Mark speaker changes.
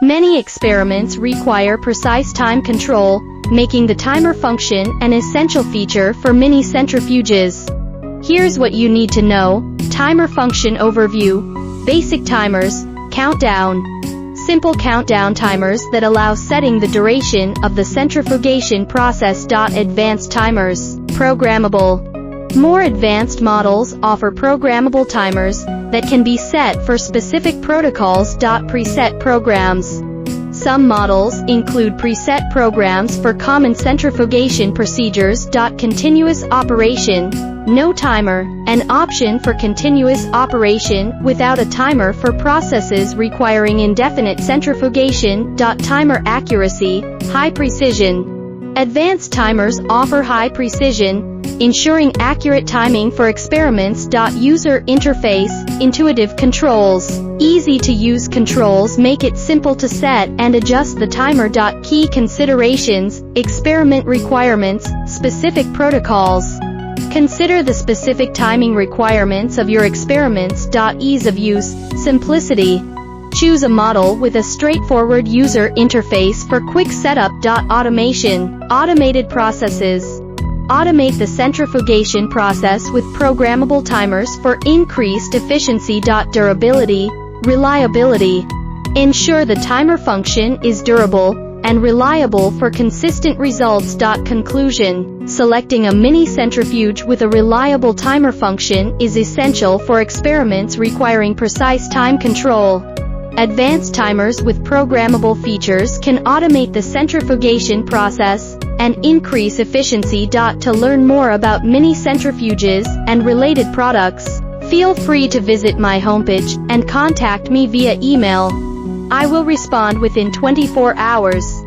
Speaker 1: Many experiments require precise time control, making the timer function an essential feature for mini centrifuges. Here's what you need to know. Timer function overview. Basic timers. Countdown. Simple countdown timers that allow setting the duration of the centrifugation process. Advanced timers. Programmable. More advanced models offer programmable timers that can be set for specific protocols. Preset programs. Some models include preset programs for common centrifugation procedures. Continuous operation. No timer, an option for continuous operation without a timer for processes requiring indefinite centrifugation. Timer accuracy, high precision. Advanced timers offer high precision, ensuring accurate timing for experiments. User interface, intuitive controls. Easy-to-use controls make it simple to set and adjust the timer. Key considerations, experiment requirements, specific protocols. Consider the specific timing requirements of your experiments. Ease of use, simplicity. Choose a model with a straightforward user interface for quick setup. Automation, automated processes. Automate the centrifugation process with programmable timers for increased efficiency. Durability, reliability. Ensure the timer function is durable and reliable for consistent results. Conclusion. Selecting a mini centrifuge with a reliable timer function is essential for experiments requiring precise time control. Advanced timers with programmable features can automate the centrifugation process and increase efficiency. To learn more about mini centrifuges and related products, feel free to visit my homepage and contact me via email. I will respond within 24 hours.